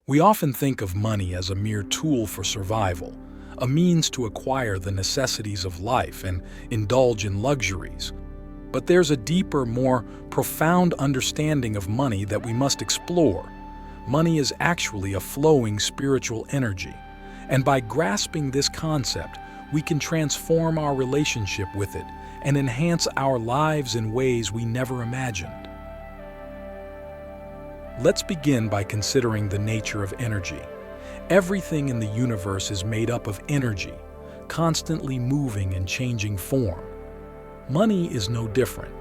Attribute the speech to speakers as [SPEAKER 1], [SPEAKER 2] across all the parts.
[SPEAKER 1] We often think of money as a mere tool for survival, a means to acquire the necessities of life and indulge in luxuries. But there's a deeper, more profound understanding of money that we must explore. Money is actually a flowing spiritual energy, and by grasping this concept, we can transform our relationship with it and enhance our lives in ways we never imagined. Let's begin by considering the nature of energy. Everything in the universe is made up of energy, constantly moving and changing form. Money is no different.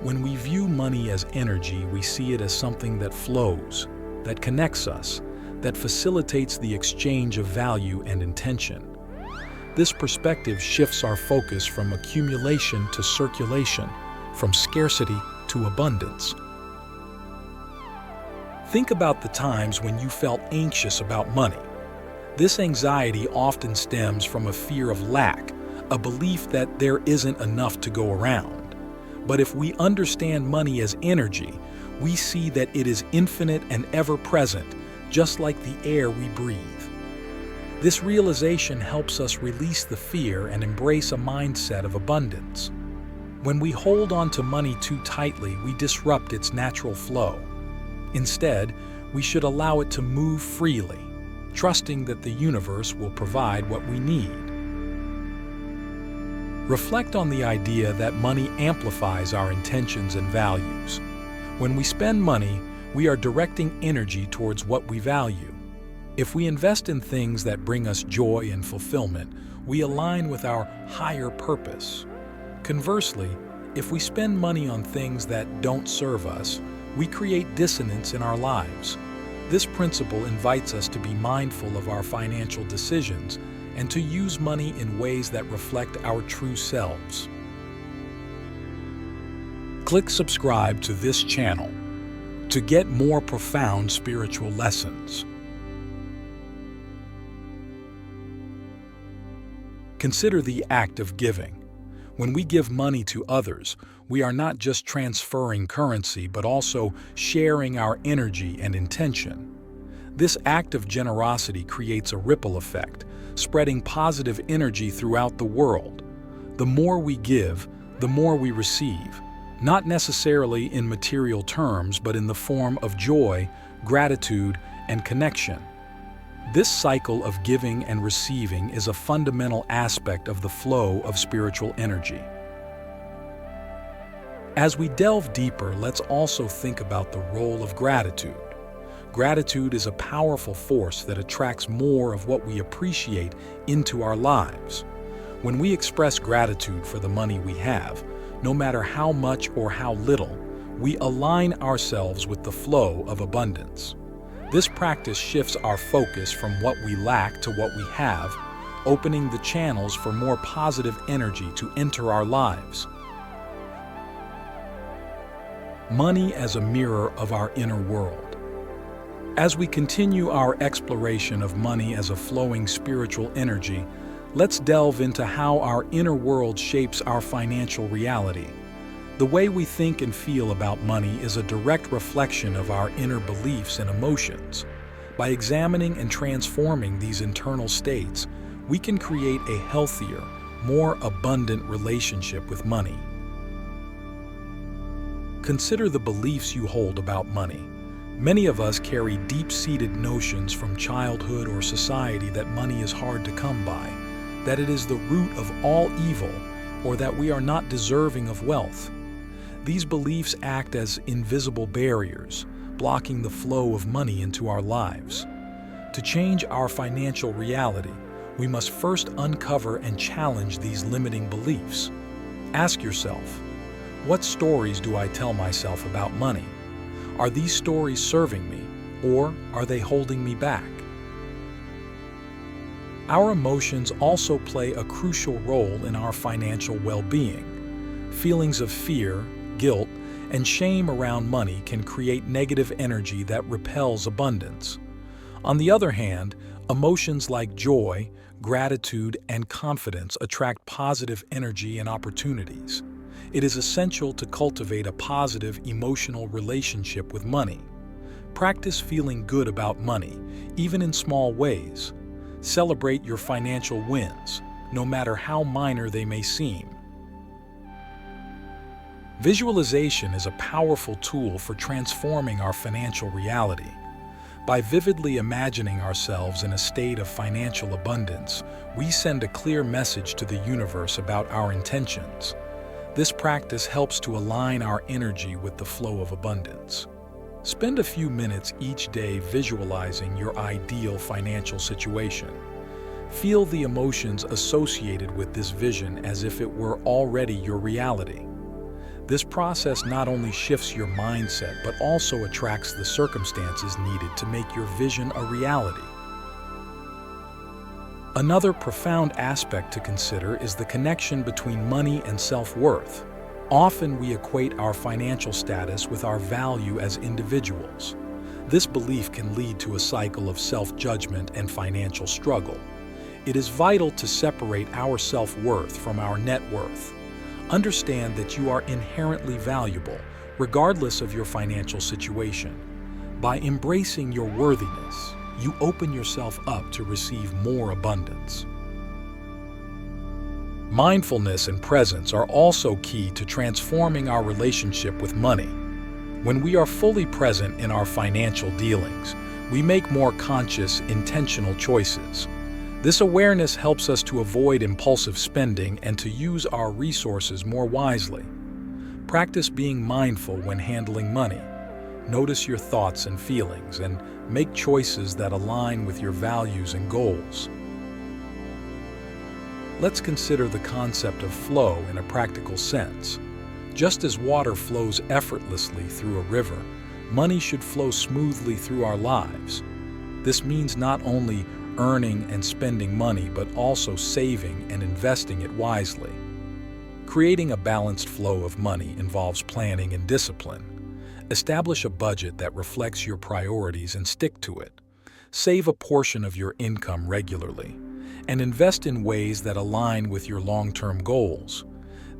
[SPEAKER 1] When we view money as energy, we see it as something that flows, that connects us, that facilitates the exchange of value and intention. This perspective shifts our focus from accumulation to circulation, from scarcity to abundance. Think about the times when you felt anxious about money. This anxiety often stems from a fear of lack, a belief that there isn't enough to go around. But if we understand money as energy, we see that it is infinite and ever-present, just like the air we breathe. This realization helps us release the fear and embrace a mindset of abundance. When we hold on to money too tightly, we disrupt its natural flow. Instead, we should allow it to move freely, trusting that the universe will provide what we need. Reflect on the idea that money amplifies our intentions and values. When we spend money, we are directing energy towards what we value. If we invest in things that bring us joy and fulfillment, we align with our higher purpose. Conversely, if we spend money on things that don't serve us, we create dissonance in our lives. This principle invites us to be mindful of our financial decisions and to use money in ways that reflect our true selves. Click subscribe to this channel to get more profound spiritual lessons. Consider the act of giving. When we give money to others, we are not just transferring currency, but also sharing our energy and intention. This act of generosity creates a ripple effect, spreading positive energy throughout the world. The more we give, the more we receive, not necessarily in material terms, but in the form of joy, gratitude, and connection. This cycle of giving and receiving is a fundamental aspect of the flow of spiritual energy. As we delve deeper, let's also think about the role of gratitude. Gratitude is a powerful force that attracts more of what we appreciate into our lives. When we express gratitude for the money we have, no matter how much or how little, we align ourselves with the flow of abundance. This practice shifts our focus from what we lack to what we have, opening the channels for more positive energy to enter our lives. Money as a mirror of our inner world. As we continue our exploration of money as a flowing spiritual energy, let's delve into how our inner world shapes our financial reality. The way we think and feel about money is a direct reflection of our inner beliefs and emotions. By examining and transforming these internal states, we can create a healthier, more abundant relationship with money. Consider the beliefs you hold about money. Many of us carry deep-seated notions from childhood or society that money is hard to come by, that it is the root of all evil, or that we are not deserving of wealth. These beliefs act as invisible barriers, blocking the flow of money into our lives. To change our financial reality, we must first uncover and challenge these limiting beliefs. Ask yourself, what stories do I tell myself about money? Are these stories serving me, or are they holding me back? Our emotions also play a crucial role in our financial well-being. Feelings of fear, guilt, and shame around money can create negative energy that repels abundance. On the other hand, emotions like joy, gratitude, and confidence attract positive energy and opportunities. It is essential to cultivate a positive emotional relationship with money. Practice feeling good about money, even in small ways. Celebrate your financial wins, no matter how minor they may seem. Visualization is a powerful tool for transforming our financial reality. By vividly imagining ourselves in a state of financial abundance, we send a clear message to the universe about our intentions. This practice helps to align our energy with the flow of abundance. Spend a few minutes each day visualizing your ideal financial situation. Feel the emotions associated with this vision as if it were already your reality. This process not only shifts your mindset but also attracts the circumstances needed to make your vision a reality. Another profound aspect to consider is the connection between money and self-worth. Often we equate our financial status with our value as individuals. This belief can lead to a cycle of self-judgment and financial struggle. It is vital to separate our self-worth from our net worth. Understand that you are inherently valuable, regardless of your financial situation. By embracing your worthiness, you open yourself up to receive more abundance. Mindfulness and presence are also key to transforming our relationship with money. When we are fully present in our financial dealings, we make more conscious, intentional choices. This awareness helps us to avoid impulsive spending and to use our resources more wisely. Practice being mindful when handling money. Notice your thoughts and feelings and make choices that align with your values and goals. Let's consider the concept of flow in a practical sense. Just as water flows effortlessly through a river, money should flow smoothly through our lives. This means not only earning and spending money, but also saving and investing it wisely. Creating a balanced flow of money involves planning and discipline. Establish a budget that reflects your priorities and stick to it. Save a portion of your income regularly, and invest in ways that align with your long-term goals.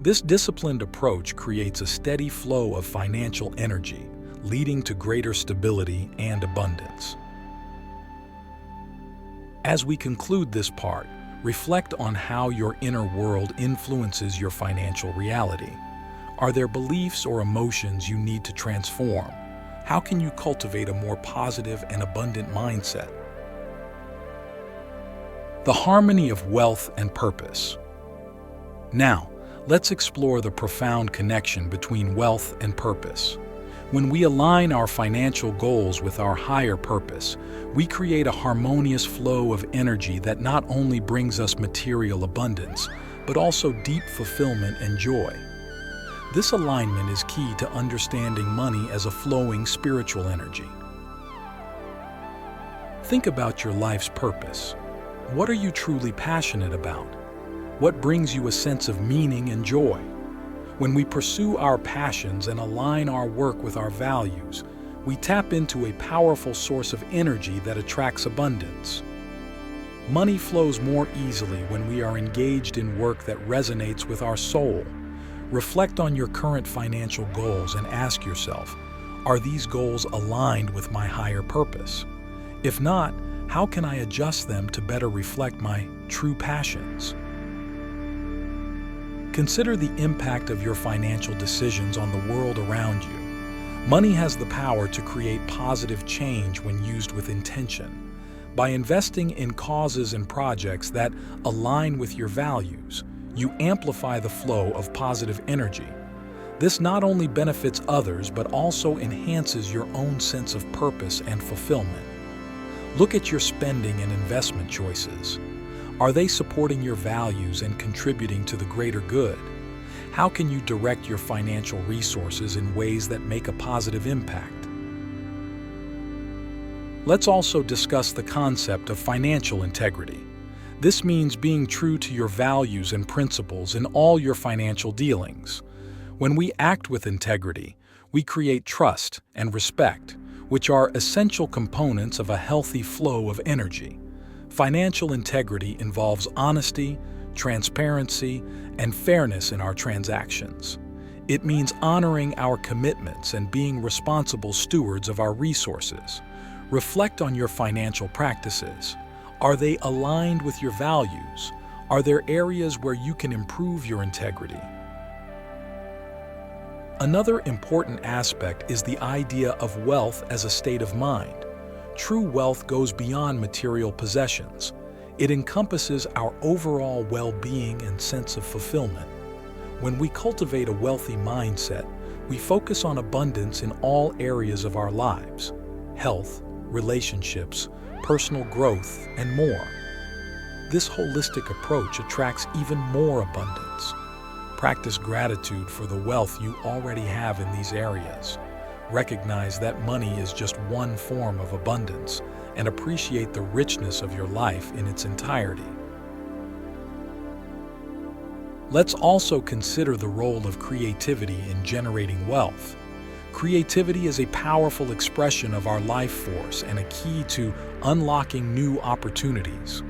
[SPEAKER 1] This disciplined approach creates a steady flow of financial energy, leading to greater stability and abundance. As we conclude this part, reflect on how your inner world influences your financial reality. Are there beliefs or emotions you need to transform? How can you cultivate a more positive and abundant mindset? The harmony of wealth and purpose. Now, let's explore the profound connection between wealth and purpose. When we align our financial goals with our higher purpose, we create a harmonious flow of energy that not only brings us material abundance, but also deep fulfillment and joy. This alignment is key to understanding money as a flowing spiritual energy. Think about your life's purpose. What are you truly passionate about? What brings you a sense of meaning and joy? When we pursue our passions and align our work with our values, we tap into a powerful source of energy that attracts abundance. Money flows more easily when we are engaged in work that resonates with our soul. Reflect on your current financial goals and ask yourself, are these goals aligned with my higher purpose? If not, how can I adjust them to better reflect my true passions? Consider the impact of your financial decisions on the world around you. Money has the power to create positive change when used with intention. By investing in causes and projects that align with your values, you amplify the flow of positive energy. This not only benefits others, but also enhances your own sense of purpose and fulfillment. Look at your spending and investment choices. Are they supporting your values and contributing to the greater good? How can you direct your financial resources in ways that make a positive impact? Let's also discuss the concept of financial integrity. This means being true to your values and principles in all your financial dealings. When we act with integrity, we create trust and respect, which are essential components of a healthy flow of energy. Financial integrity involves honesty, transparency, and fairness in our transactions. It means honoring our commitments and being responsible stewards of our resources. Reflect on your financial practices. Are they aligned with your values? Are there areas where you can improve your integrity? Another important aspect is the idea of wealth as a state of mind. True wealth goes beyond material possessions. It encompasses our overall well-being and sense of fulfillment. When we cultivate a wealthy mindset, we focus on abundance in all areas of our lives: health, relationships, personal growth, and more. This holistic approach attracts even more abundance. Practice gratitude for the wealth you already have in these areas. Recognize that money is just one form of abundance, and appreciate the richness of your life in its entirety. Let's also consider the role of creativity in generating wealth. Creativity is a powerful expression of our life force and a key to unlocking new opportunities.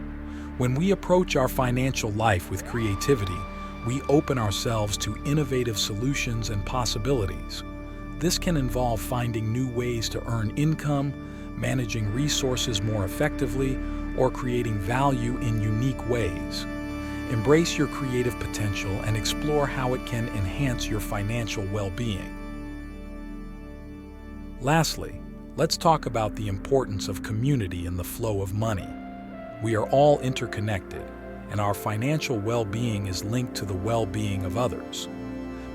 [SPEAKER 1] When we approach our financial life with creativity, we open ourselves to innovative solutions and possibilities. This can involve finding new ways to earn income, managing resources more effectively, or creating value in unique ways. Embrace your creative potential and explore how it can enhance your financial well-being. Lastly, let's talk about the importance of community in the flow of money. We are all interconnected, and our financial well-being is linked to the well-being of others.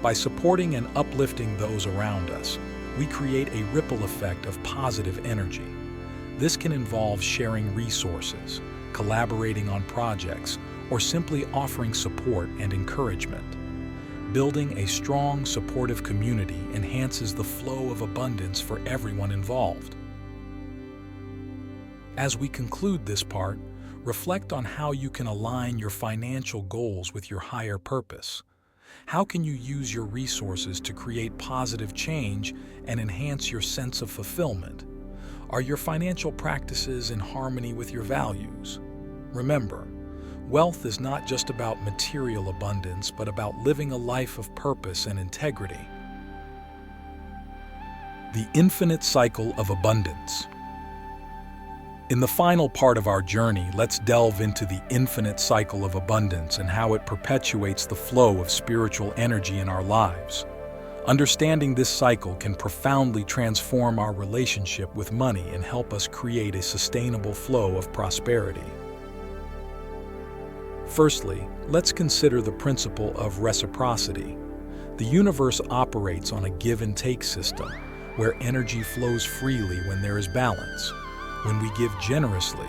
[SPEAKER 1] By supporting and uplifting those around us, we create a ripple effect of positive energy. This can involve sharing resources, collaborating on projects, or simply offering support and encouragement. Building a strong, supportive community enhances the flow of abundance for everyone involved. As we conclude this part, reflect on how you can align your financial goals with your higher purpose. How can you use your resources to create positive change and enhance your sense of fulfillment? Are your financial practices in harmony with your values? Remember, wealth is not just about material abundance, but about living a life of purpose and integrity. The infinite cycle of abundance. In the final part of our journey, let's delve into the infinite cycle of abundance and how it perpetuates the flow of spiritual energy in our lives. Understanding this cycle can profoundly transform our relationship with money and help us create a sustainable flow of prosperity. Firstly, let's consider the principle of reciprocity. The universe operates on a give-and-take system, where energy flows freely when there is balance. When we give generously,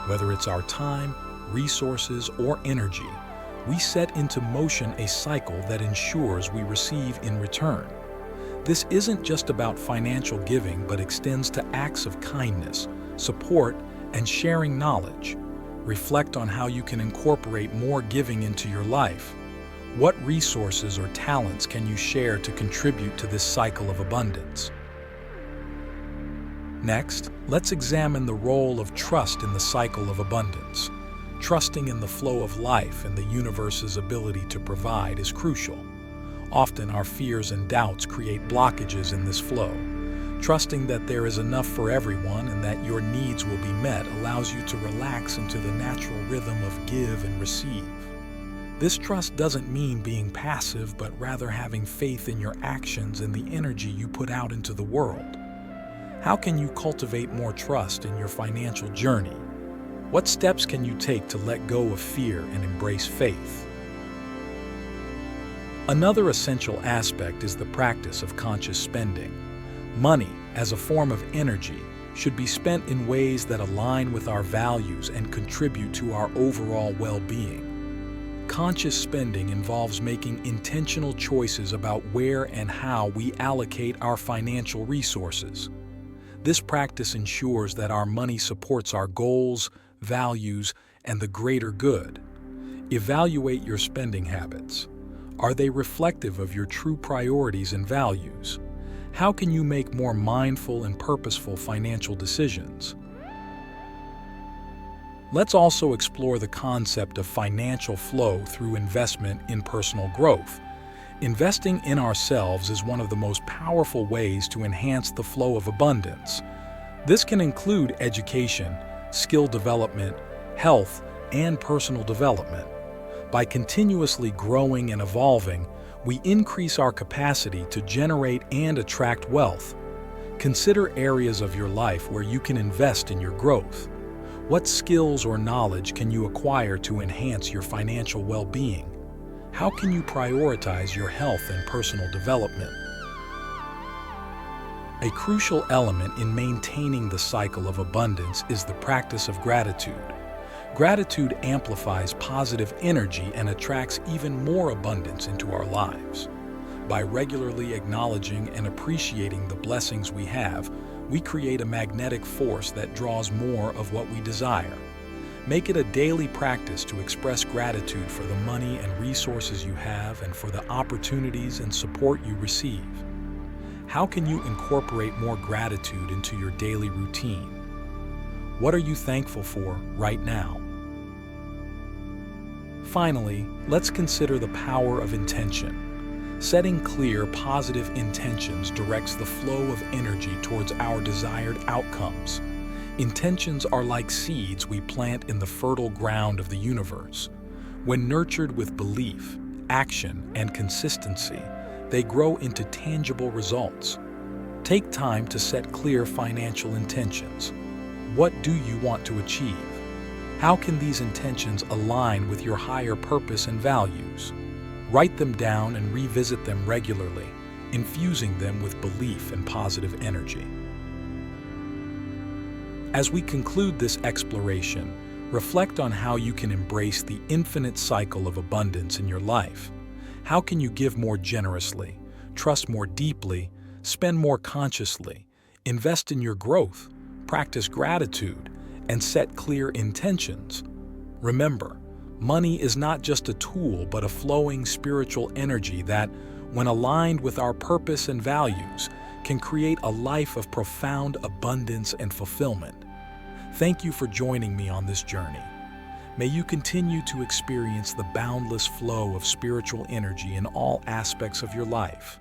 [SPEAKER 1] whether it's our time, resources, or energy, we set into motion a cycle that ensures we receive in return. This isn't just about financial giving, but extends to acts of kindness, support, and sharing knowledge. Reflect on how you can incorporate more giving into your life. What resources or talents can you share to contribute to this cycle of abundance? Next, let's examine the role of trust in the cycle of abundance. Trusting in the flow of life and the universe's ability to provide is crucial. Often our fears and doubts create blockages in this flow. Trusting that there is enough for everyone and that your needs will be met allows you to relax into the natural rhythm of give and receive. This trust doesn't mean being passive, but rather having faith in your actions and the energy you put out into the world. How can you cultivate more trust in your financial journey? What steps can you take to let go of fear and embrace faith? Another essential aspect is the practice of conscious spending. Money, as a form of energy, should be spent in ways that align with our values and contribute to our overall well-being. Conscious spending involves making intentional choices about where and how we allocate our financial resources. This practice ensures that our money supports our goals, values, and the greater good. Evaluate your spending habits. Are they reflective of your true priorities and values? How can you make more mindful and purposeful financial decisions? Let's also explore the concept of financial flow through investment in personal growth. Investing in ourselves is one of the most powerful ways to enhance the flow of abundance. This can include education, skill development, health, and personal development. By continuously growing and evolving, we increase our capacity to generate and attract wealth. Consider areas of your life where you can invest in your growth. What skills or knowledge can you acquire to enhance your financial well-being? How can you prioritize your health and personal development? A crucial element in maintaining the cycle of abundance is the practice of gratitude. Gratitude amplifies positive energy and attracts even more abundance into our lives. By regularly acknowledging and appreciating the blessings we have, we create a magnetic force that draws more of what we desire. Make it a daily practice to express gratitude for the money and resources you have and for the opportunities and support you receive. How can you incorporate more gratitude into your daily routine? What are you thankful for right now? Finally, let's consider the power of intention. Setting clear, positive intentions directs the flow of energy towards our desired outcomes. Intentions are like seeds we plant in the fertile ground of the universe. When nurtured with belief, action, and consistency, they grow into tangible results. Take time to set clear financial intentions. What do you want to achieve? How can these intentions align with your higher purpose and values? Write them down and revisit them regularly, infusing them with belief and positive energy. As we conclude this exploration, reflect on how you can embrace the infinite cycle of abundance in your life. How can you give more generously, trust more deeply, spend more consciously, invest in your growth, practice gratitude, and set clear intentions? Remember, money is not just a tool but a flowing spiritual energy that, when aligned with our purpose and values, can create a life of profound abundance and fulfillment. Thank you for joining me on this journey. May you continue to experience the boundless flow of spiritual energy in all aspects of your life.